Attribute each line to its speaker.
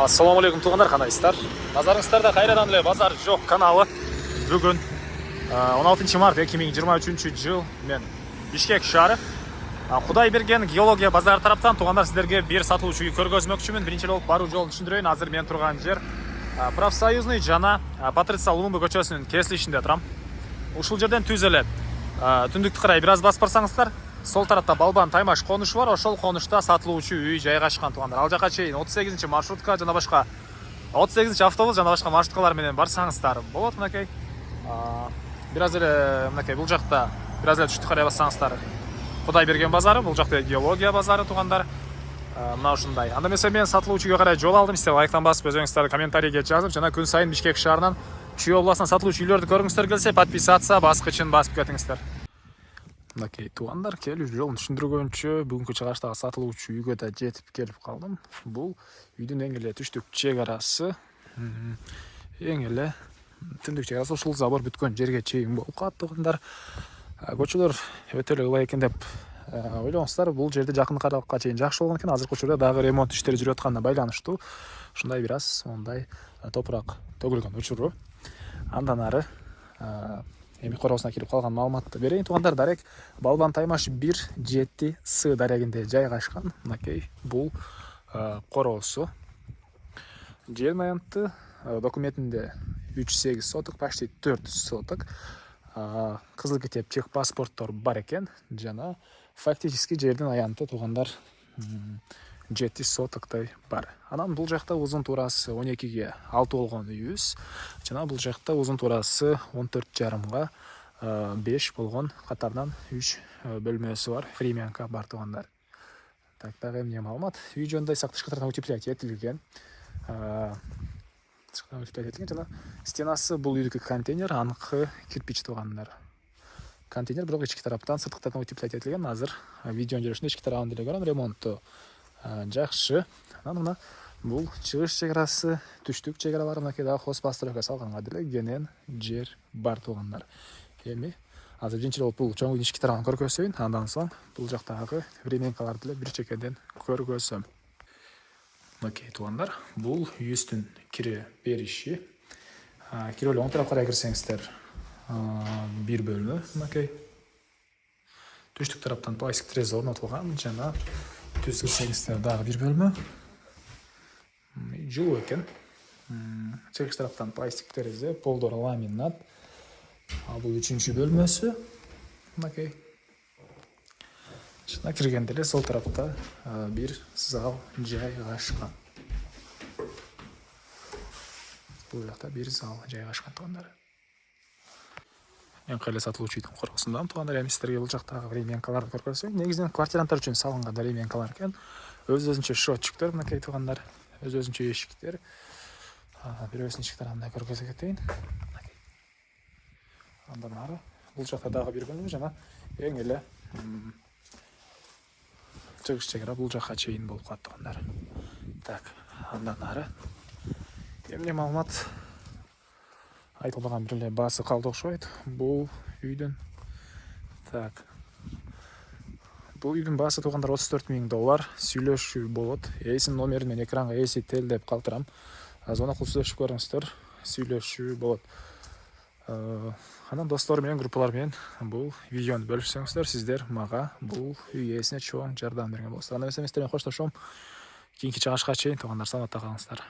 Speaker 1: Ассаламу алейкум туғандар, қандайсыздар? Назарыңыздарда қайрадан эле базар жоқ каналы. Бүгін 16 март 2023 жыл мен Бишкек шаары. Құдай берген геология базар тараптан туғандар сіздерге бір сатылуучу үй көргөзмөкчүмүн. Биринчи болуп баруу жолун түшүндүрөйүн. Азыр мен турган жер Профсоюзный жана Патриция Лумумба көчөсүнүн кесилишинде турам. Ушул жерден түз эле түндүктү карай бир аз басып барсаңыздар, сол тарапта Балбан Таймаш конушу бар. Ошол конушта сатылуучу үй жайгашкан тугандар. Ал жака чейин 38 маршрутка жана башка 38 автобус жана башка маршруткалар менен барсаңыздар болот. Мынакей бир аз эле мынакей бул жакта бир аз эле түштү карай бассаңыздар Кудай берген базары, бул жакта геология базары тугандар. Мына ушундай. Анда эмесе мен сатылуучуга карай жол алдым. Сиздер лайктан басып, өзүңүздөрдү комментарийге жазып, жана күн сайын Бишкек шаарынан Чүй областынан сатылуучу үйлөрдү көргүңүздөр келсе, подписаться баскычын басып кетиңиздер. Мынакей тугандар, келүү жолун түшүндүргөнчө бүгүнкү чыгыштагы сатылуучу үйгө да жетип келип калдым. Бул үйдүн эң эле түштүк чек арасы, эң эле түндүк чек арасы ушул забор бүткөн жерге чейин болуп калат тугандар. Көчөлөр өтө эле ылайык экен деп ойлоңуздар. Бул жерде жакын аралыкка чейин жакшы болгон экен. Азыркы учурда дагы ремонт иштери жүрүп атканына байланыштуу ушундай бир аз мондай топурак төгүлгөн учуру. Андан ары эми короосуна кирип калган маалыматты берейин тугандар. Дарек Балбан Таймаш 1-7 дарегинде жайгашкан. Мынакей бул короосу. Жер маянты документинде 3,8 соток, почти 4 соток. Кызыл китеп чек паспорттор бар экен жана фактически жердин аянты тугандар 7 сотоктой бар. Анан бул жакта узун туурасы 12ге 6 болгон үйүбүз жана бул жакта узун туурасы 14,5га 5 болгон катарынан 3 бөлмөсү бар, фримянка бар тугандар. Так, дагы эмне маалымат? Үй жөнүндө тышкы тарабынан утеплять этилген. Жана стенасы бул үйдүкү контейнер, аныкы кирпич тугандар. Контейнер бирок ички тараптан сырткы тараптан утеплять этилген. Азыр видеонун жүрүшүндө ички тарабын деле көрөм, ремонтту жакшы. Анан мына бул чыгыш чек арасы, түштүк чек аралары мынакей дагы хозпостройка салганга деле кенен жер бар тугандар. Эми азыр биринчи болуп бул чоң үйдүн ички тарабын көргөзөйүн, андан соң бул жактагы временкаларды деле бир чекеден көргөзөм. Мынакей тугандар, бул үйүбүздүн кире бериши. Кире эле оң тарапка карай кирсеңиздер, бир бөлмө мынакей. Түштүк тараптан пластик терезе орнотулган жана түз кирсеңиздер дагы бир бөлмө. Жылуу экен. Чыгыш тараптан пластик терезе, полдор ламинат. Бул үчүнчү бөлмөсү. Мынакей. Жана киргенде эле сол тарапта бир зал жайгашкан. Бул жакта бир зал жайгашкан тугандар. Эң кайла сатылуучу үйдүн короосундамын тугандар. Эми сиздерге бул жактагы временкаларды көргөзөйүн. Негизинен квартиранттар үчүн салынган временкалар экен. Өз-өзүнчө счётчиктер мынакей тугандар. Өз-өзүнчө эшиктер. Бирөөсүн ички тарабында көргөзө кетейин. Андан ары бул жакта дагы бир бөлмө жана эң эле чыгыш чек ара бул жакка чейин болуп калат тугандар. Так, андан ары эмне маалымат айтылбаган бир эле баасы калды окшойт бул үйдүн. Так. Бул үйдүн баасы тугандар $34,000 сүйлөшүү болот. Эсин номерин мен экранга эсител деп калтырам. Звонок кылып сүйлөшүп көрүңүздөр, сүйлөшүү болот. Анан достор менен, группалар менен бул видеону бөлүшсөңүздөр, сиздер мага бул үй ээсине чоң жардам берген болосуздар. Анда эмесе мен сиздер менен коштошом. Кийинки чыгышка чейин тугандар, саламатта калыңыздар.